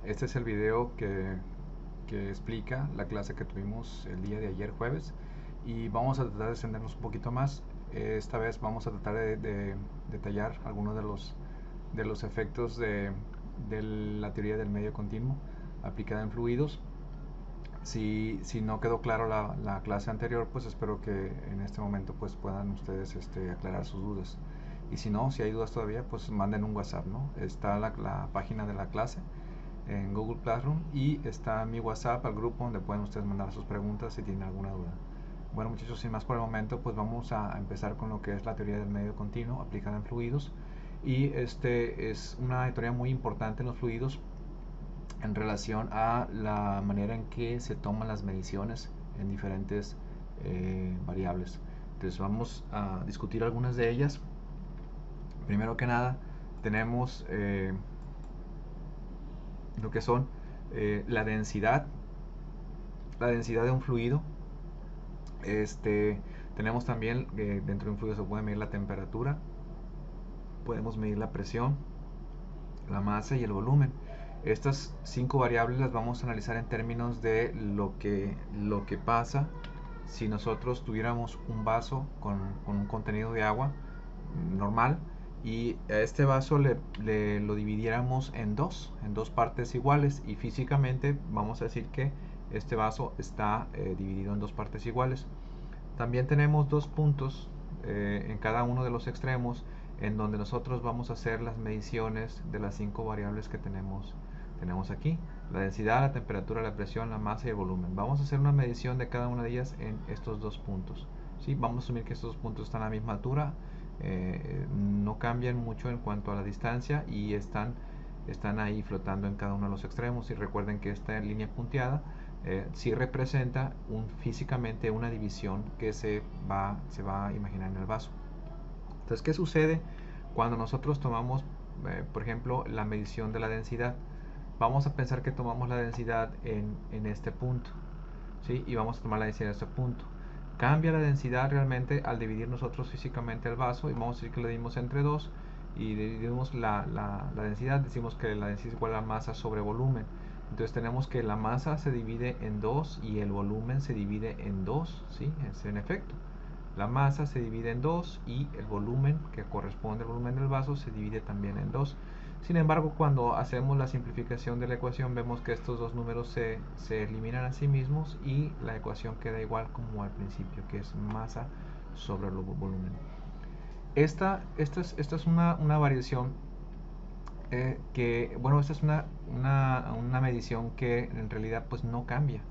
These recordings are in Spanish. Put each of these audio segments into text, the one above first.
Este es el video que explica la clase que tuvimos el día de ayer jueves y vamos a tratar de extendernos un poquito más. Esta vez vamos a tratar de detallar algunos de los efectos de la teoría del medio continuo aplicada en fluidos. Si no quedó claro la clase anterior, pues espero que en este momento pues puedan ustedes aclarar sus dudas. Y si no, si hay dudas todavía, pues manden un WhatsApp, ¿no? Está la página de la clase en Google Classroom y está mi WhatsApp al grupo donde pueden ustedes mandar sus preguntas si tienen alguna duda. Bueno, muchachos, sin más por el momento, pues vamos a empezar con lo que es la teoría del medio continuo aplicada en fluidos. Y este es una teoría muy importante en los fluidos en relación a la manera en que se toman las mediciones en diferentes variables. Entonces vamos a discutir algunas de ellas. Primero que nada tenemos lo que son la densidad de un fluido. Tenemos también dentro de un fluido se puede medir la temperatura, podemos medir la presión, la masa y el volumen. Estas 5 variables las vamos a analizar en términos de lo que pasa si nosotros tuviéramos un vaso con un contenido de agua normal y a este vaso lo dividiéramos en dos partes iguales, y físicamente vamos a decir que este vaso está dividido en dos partes iguales. También tenemos dos puntos en cada uno de los extremos en donde nosotros vamos a hacer las mediciones de las 5 variables que tenemos aquí: la densidad, la temperatura, la presión, la masa y el volumen. Vamos a hacer una medición de cada una de ellas en estos dos puntos, ¿sí? Vamos a asumir que estos dos puntos están a la misma altura, no cambian mucho en cuanto a la distancia y están ahí flotando en cada uno de los extremos. Y recuerden que esta línea punteada sí representa físicamente una división que se va a imaginar en el vaso. Entonces, ¿qué sucede cuando nosotros tomamos, por ejemplo, la medición de la densidad? Vamos a pensar que tomamos la densidad en este punto, ¿sí? Y vamos a tomar la densidad en este punto. Cambia la densidad realmente al dividir nosotros físicamente el vaso, y vamos a decir que lo dividimos entre 2 y dividimos la densidad. Decimos que la densidad es igual a masa sobre volumen. Entonces tenemos que la masa se divide en 2 y el volumen se divide en 2, ¿sí? Es en efecto. La masa se divide en 2 y el volumen, que corresponde al volumen del vaso, se divide también en 2. Sin embargo, cuando hacemos la simplificación de la ecuación, vemos que estos dos números se eliminan a sí mismos y la ecuación queda igual como al principio, que es masa sobre el volumen. Esta es una variación esta es una medición que en realidad pues no cambia,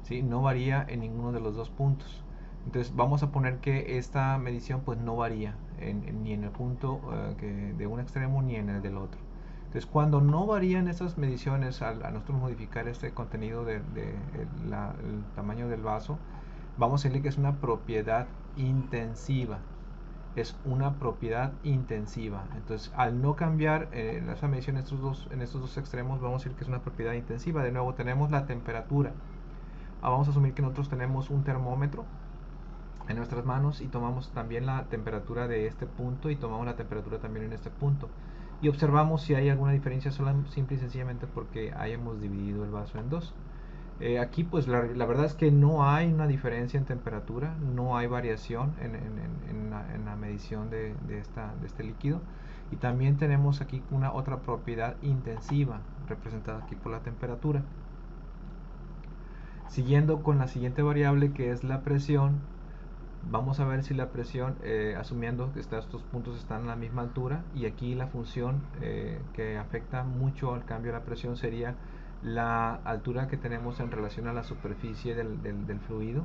¿sí? No varía en ninguno de los dos puntos. Entonces vamos a poner que esta medición pues no varía ni en el punto de un extremo ni en el del otro. Entonces, cuando no varían estas mediciones, a nosotros modificar este contenido el tamaño del vaso, vamos a decirle que es una propiedad intensiva. Es una propiedad intensiva. Entonces, al no cambiar esa medición en estos dos extremos, vamos a decir que es una propiedad intensiva. De nuevo, tenemos la temperatura. Vamos a asumir que nosotros tenemos un termómetro en nuestras manos y tomamos también la temperatura de este punto y tomamos la temperatura también en este punto y observamos si hay alguna diferencia, simple y sencillamente porque hayamos dividido el vaso en dos. Aquí pues la verdad es que no hay una diferencia en temperatura, no hay variación en la medición de este líquido, y también tenemos aquí una otra propiedad intensiva representada aquí por la temperatura. Siguiendo con la siguiente variable, que es la presión, vamos a ver si la presión, asumiendo que estos puntos están a la misma altura, y aquí la función que afecta mucho al cambio de la presión sería la altura que tenemos en relación a la superficie del fluido.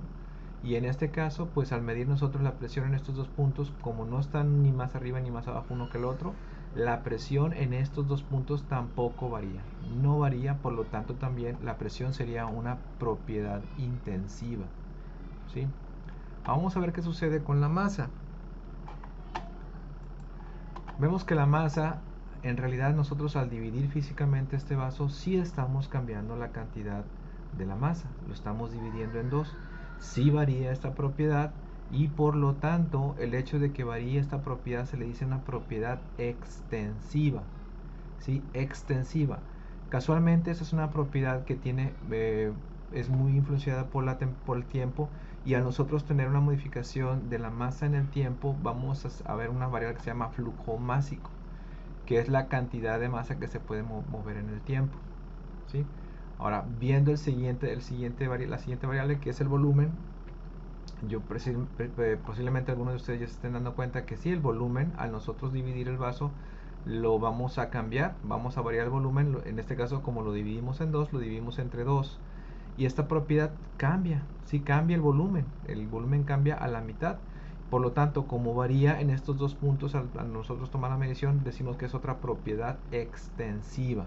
Y en este caso, pues al medir nosotros la presión en estos dos puntos, como no están ni más arriba ni más abajo uno que el otro, la presión en estos dos puntos tampoco varía. No varía, por lo tanto también la presión sería una propiedad intensiva, ¿sí? Vamos a ver qué sucede con la masa. Vemos que la masa, en realidad nosotros al dividir físicamente este vaso, sí estamos cambiando la cantidad de la masa. Lo estamos dividiendo en dos. Sí varía esta propiedad, y por lo tanto el hecho de que varíe esta propiedad se le dice una propiedad extensiva, ¿sí? Extensiva. Casualmente esa es una propiedad que tiene, es muy influenciada por el tiempo, y al nosotros tener una modificación de la masa en el tiempo, vamos a ver una variable que se llama flujo másico, que es la cantidad de masa que se puede mover en el tiempo, ¿sí? Ahora, viendo la siguiente variable, que es el volumen, posiblemente algunos de ustedes ya se estén dando cuenta que sí, el volumen, al nosotros dividir el vaso, lo vamos a cambiar, vamos a variar el volumen. En este caso, como lo dividimos en dos, lo dividimos entre dos, y esta propiedad cambia, sí cambia el volumen cambia a la mitad. Por lo tanto, como varía en estos dos puntos, al nosotros tomar la medición, decimos que es otra propiedad extensiva.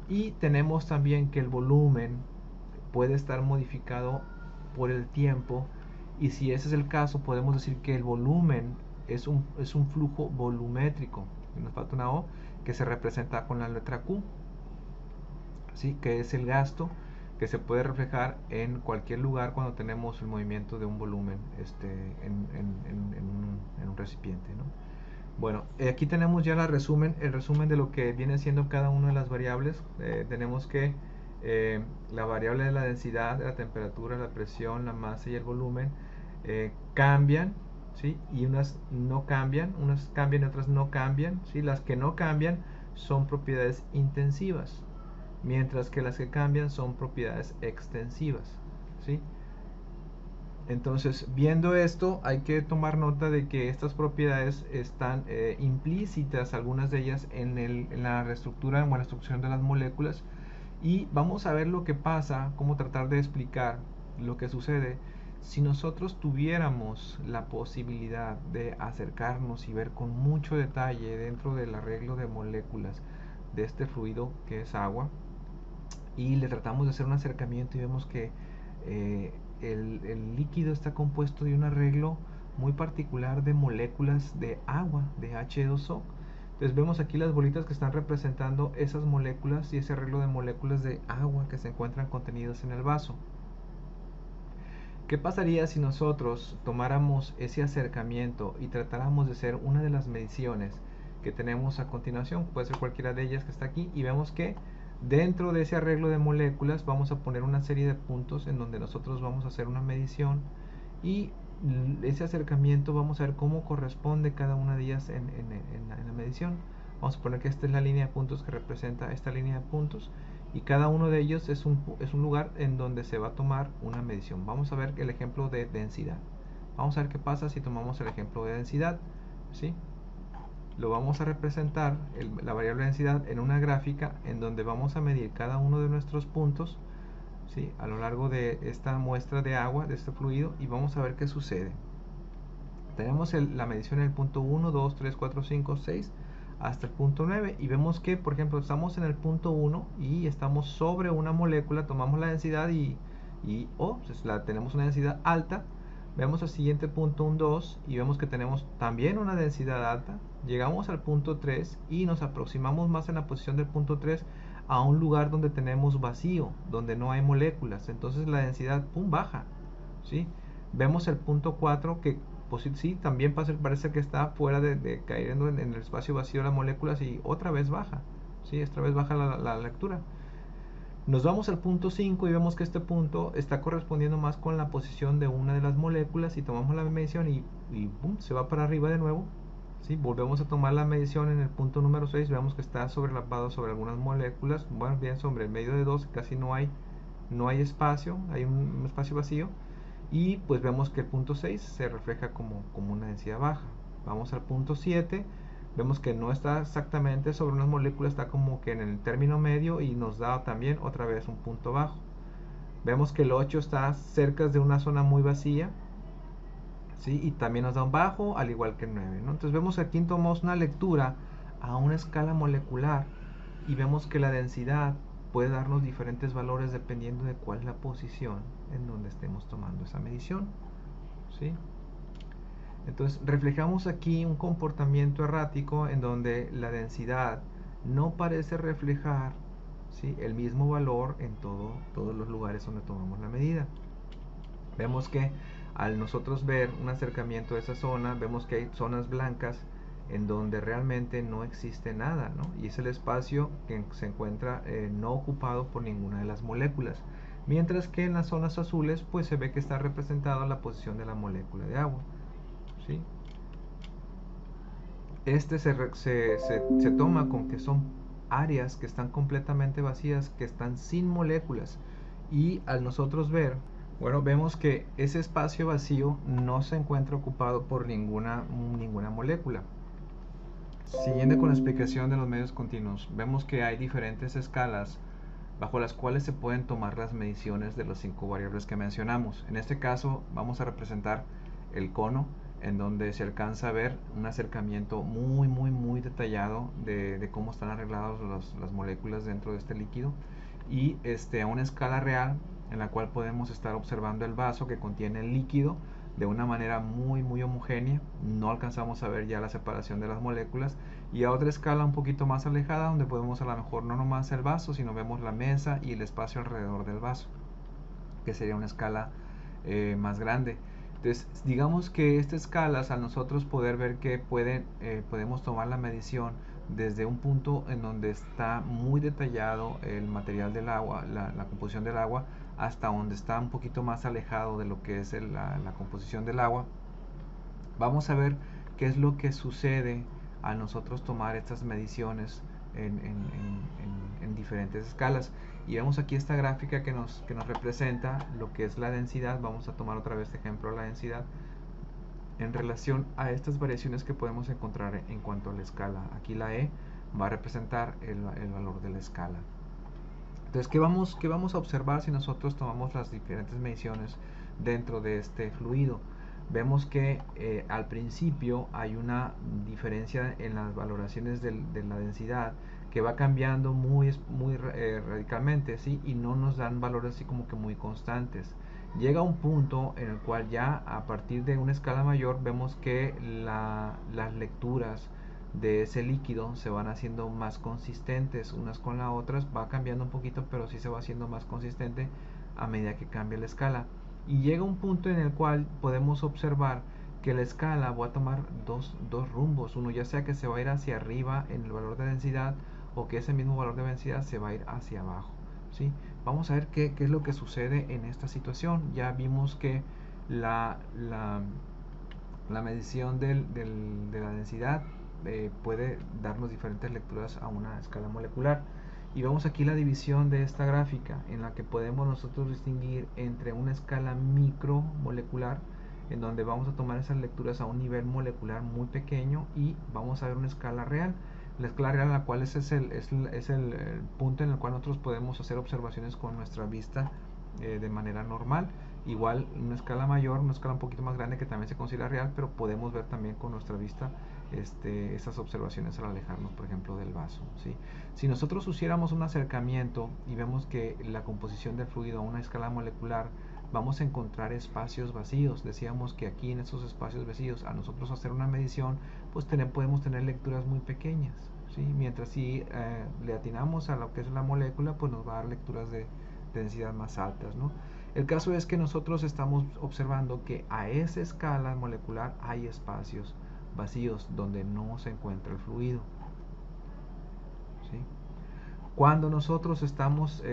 Y tenemos también que el volumen puede estar modificado por el tiempo, y si ese es el caso, podemos decir que el volumen es un flujo volumétrico. Nos falta una O, que se representa con la letra Q, ¿sí? Que es el gasto que se puede reflejar en cualquier lugar cuando tenemos el movimiento de un volumen en un recipiente, ¿no? Bueno, aquí tenemos ya el resumen de lo que viene siendo cada una de las variables. Tenemos que la variable de la densidad, la temperatura, la presión, la masa y el volumen cambian, ¿sí? Y unas no cambian, unas cambian y otras no cambian, ¿sí? Las que no cambian son propiedades intensivas, mientras que las que cambian son propiedades extensivas, ¿sí? Entonces, viendo esto, hay que tomar nota de que estas propiedades están implícitas, algunas de ellas, en la reestructura o en la estructura de las moléculas, y vamos a ver lo que pasa, cómo tratar de explicar lo que sucede si nosotros tuviéramos la posibilidad de acercarnos y ver con mucho detalle dentro del arreglo de moléculas de este fluido que es agua, y le tratamos de hacer un acercamiento y vemos que el líquido está compuesto de un arreglo muy particular de moléculas de agua, de H2O. Entonces vemos aquí las bolitas que están representando esas moléculas y ese arreglo de moléculas de agua que se encuentran contenidas en el vaso. ¿Qué pasaría si nosotros tomáramos ese acercamiento y tratáramos de hacer una de las mediciones que tenemos a continuación? Puede ser cualquiera de ellas que está aquí, y vemos que dentro de ese arreglo de moléculas vamos a poner una serie de puntos en donde nosotros vamos a hacer una medición, y ese acercamiento vamos a ver cómo corresponde cada una de ellas en la medición. Vamos a poner que esta es la línea de puntos que representa esta línea de puntos, y cada uno de ellos es un lugar en donde se va a tomar una medición. Vamos a ver el ejemplo de densidad. Vamos a ver qué pasa si tomamos el ejemplo de densidad, ¿sí? Lo vamos a representar, la variable densidad, en una gráfica en donde vamos a medir cada uno de nuestros puntos, ¿sí? A lo largo de esta muestra de agua, de este fluido, y vamos a ver qué sucede. Tenemos la medición en el punto 1, 2, 3, 4, 5, 6 hasta el punto 9, y vemos que, por ejemplo, estamos en el punto 1 y estamos sobre una molécula, tomamos la densidad pues tenemos una densidad alta. Vemos al siguiente punto, un 2, y vemos que tenemos también una densidad alta. Llegamos al punto 3 y nos aproximamos más en la posición del punto 3 a un lugar donde tenemos vacío, donde no hay moléculas. Entonces la densidad, pum, baja, ¿sí? Vemos el punto 4 que pues sí, también parece que está fuera de caer en el espacio vacío de las moléculas, y otra vez baja, ¿sí? Otra vez baja la lectura. Nos vamos al punto 5 y vemos que este punto está correspondiendo más con la posición de una de las moléculas, y tomamos la medición y boom, se va para arriba de nuevo, ¿sí? Volvemos a tomar la medición en el punto número 6, vemos que está sobrelapado sobre algunas moléculas, bueno, bien sobre el medio de 2, casi no hay espacio, hay un espacio vacío. Y pues vemos que el punto 6 se refleja como una densidad baja. Vamos al punto 7, vemos que no está exactamente sobre unas moléculas, está como que en el término medio, y nos da también otra vez un punto bajo. Vemos que el 8 está cerca de una zona muy vacía, ¿sí? Y también nos da un bajo, al igual que el 9, ¿no? Entonces vemos que aquí tomamos una lectura a una escala molecular, y vemos que la densidad puede darnos diferentes valores dependiendo de cuál es la posición en donde estemos tomando esa medición, ¿sí? Entonces reflejamos aquí un comportamiento errático en donde la densidad no parece reflejar, ¿sí?, el mismo valor en todos los lugares donde tomamos la medida. Vemos que al nosotros ver un acercamiento a esa zona, vemos que hay zonas blancas en donde realmente no existe nada, ¿no? Y es el espacio que se encuentra no ocupado por ninguna de las moléculas. Mientras que en las zonas azules pues se ve que está representada la posición de la molécula de agua, ¿sí? Este se toma con que son áreas que están completamente vacías, que están sin moléculas. Y al nosotros ver, bueno, vemos que ese espacio vacío no se encuentra ocupado por ninguna molécula. Siguiendo con la explicación de los medios continuos, vemos que hay diferentes escalas bajo las cuales se pueden tomar las mediciones de las 5 variables que mencionamos. En este caso vamos a representar el cono, en donde se alcanza a ver un acercamiento muy detallado de cómo están arregladas las moléculas dentro de este líquido, y a una escala real en la cual podemos estar observando el vaso que contiene el líquido de una manera muy homogénea. No alcanzamos a ver ya la separación de las moléculas, y a otra escala un poquito más alejada, donde podemos a lo mejor no nomás el vaso, sino vemos la mesa y el espacio alrededor del vaso, que sería una escala más grande. Entonces, digamos que estas escalas, al nosotros poder ver que podemos tomar la medición desde un punto en donde está muy detallado el material del agua, la composición del agua, hasta donde está un poquito más alejado de lo que es la composición del agua, vamos a ver qué es lo que sucede al nosotros tomar estas mediciones en diferentes escalas. Y vemos aquí esta gráfica que nos representa lo que es la densidad. Vamos a tomar otra vez de ejemplo la densidad en relación a estas variaciones que podemos encontrar en cuanto a la escala. Aquí la E va a representar el valor de la escala. Entonces, ¿qué vamos a observar si nosotros tomamos las diferentes mediciones dentro de este fluido? Vemos que al principio hay una diferencia en las valoraciones de la densidad que va cambiando muy radicalmente, ¿sí? Y no nos dan valores así como que muy constantes. Llega un punto en el cual ya a partir de una escala mayor vemos que las lecturas de ese líquido se van haciendo más consistentes unas con las otras, va cambiando un poquito, pero sí se va haciendo más consistente a medida que cambia la escala. Y llega un punto en el cual podemos observar que la escala va a tomar dos rumbos, uno ya sea que se va a ir hacia arriba en el valor de densidad, o que ese mismo valor de densidad se va a ir hacia abajo, ¿sí? Vamos a ver qué es lo que sucede en esta situación. Ya vimos que la medición de la densidad puede darnos diferentes lecturas a una escala molecular. Y vemos aquí la división de esta gráfica, en la que podemos nosotros distinguir entre una escala micromolecular, en donde vamos a tomar esas lecturas a un nivel molecular muy pequeño, y vamos a ver una escala real. La escala real, la cual es el punto en el cual nosotros podemos hacer observaciones con nuestra vista de manera normal. Igual una escala mayor, una escala un poquito más grande, que también se considera real, pero podemos ver también con nuestra vista estas observaciones al alejarnos, por ejemplo, del vaso, ¿sí? Si nosotros hiciéramos un acercamiento y vemos que la composición del fluido a una escala molecular, vamos a encontrar espacios vacíos. Decíamos que aquí en esos espacios vacíos, a nosotros hacer una medición, pues podemos tener lecturas muy pequeñas, ¿sí? Mientras si le atinamos a lo que es la molécula, pues nos va a dar lecturas de densidad más altas, ¿no? El caso es que nosotros estamos observando que a esa escala molecular hay espacios vacíos donde no se encuentra el fluido, ¿sí? Cuando nosotros estamos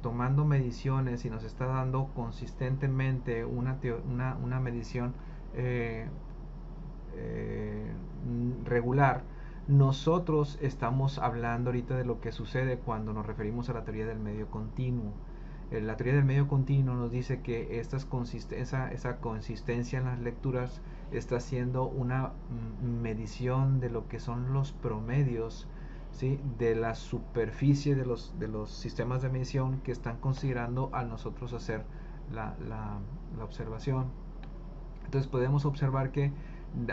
tomando mediciones y nos está dando consistentemente una medición eh, regular, nosotros estamos hablando ahorita de lo que sucede cuando nos referimos a la teoría del medio continuo. La teoría del medio continuo nos dice que esa consistencia en las lecturas está haciendo una medición de lo que son los promedios, ¿sí? De la superficie de los sistemas de medición que están considerando al nosotros hacer la observación. Entonces podemos observar que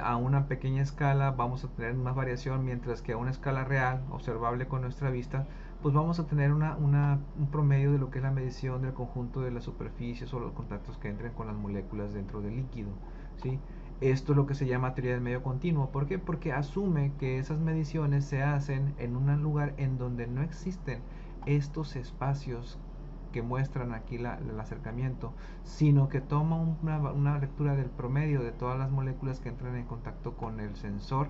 a una pequeña escala vamos a tener más variación, mientras que a una escala real, observable con nuestra vista, pues vamos a tener un promedio de lo que es la medición del conjunto de las superficies o los contactos que entren con las moléculas dentro del líquido, ¿sí? Esto es lo que se llama teoría del medio continuo. ¿Por qué? Porque asume que esas mediciones se hacen en un lugar en donde no existen estos espacios que muestran aquí el acercamiento, sino que toma una lectura del promedio de todas las moléculas que entran en contacto con el sensor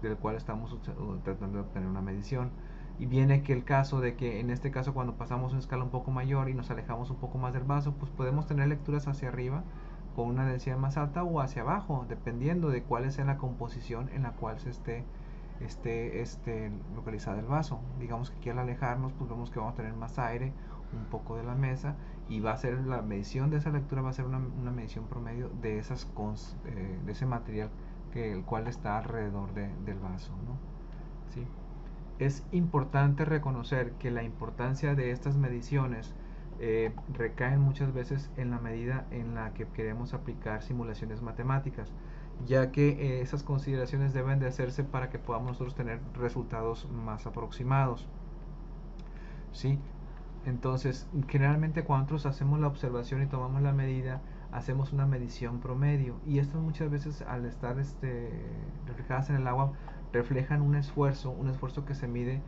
del cual estamos tratando de obtener una medición. Y viene que el caso de que en este caso cuando pasamos una escala un poco mayor y nos alejamos un poco más del vaso, pues podemos tener lecturas hacia arriba con una densidad más alta o hacia abajo, dependiendo de cuál sea la composición en la cual se esté localizada el vaso. Digamos que aquí al alejarnos, pues vemos que vamos a tener más aire un poco de la mesa, y va a ser la medición de esa lectura, va a ser una medición promedio de de ese material el cual está alrededor del vaso, ¿no? ¿Sí? Es importante reconocer que la importancia de estas mediciones recaen muchas veces en la medida en la que queremos aplicar simulaciones matemáticas, ya que esas consideraciones deben de hacerse para que podamos nosotros tener resultados más aproximados. ¿Sí? Entonces, generalmente cuando nosotros hacemos la observación y tomamos la medida, hacemos una medición promedio, y estas muchas veces al estar reflejadas en el agua reflejan un esfuerzo que se mide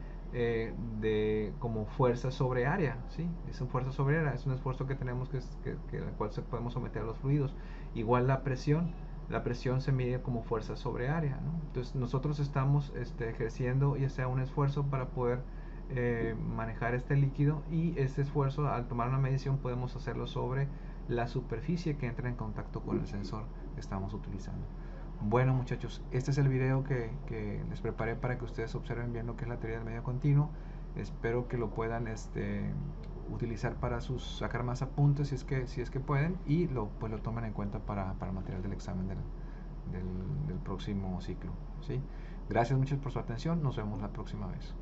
como fuerza sobre área, ¿sí? Es una fuerza sobre área, es un esfuerzo que tenemos al cual podemos someter a los fluidos. Igual la presión se mide como fuerza sobre área, ¿no? Entonces nosotros estamos ejerciendo ya sea un esfuerzo para poder manejar este líquido, y este esfuerzo al tomar una medición podemos hacerlo sobre la superficie que entra en contacto con el sensor que estamos utilizando. Bueno, muchachos, este es el video que les preparé para que ustedes observen bien lo que es la teoría del medio continuo. Espero que lo puedan utilizar para sacar más apuntes si es que pueden, y pues lo tomen en cuenta para el material del examen del próximo ciclo, ¿sí? Gracias muchos por su atención, nos vemos la próxima vez.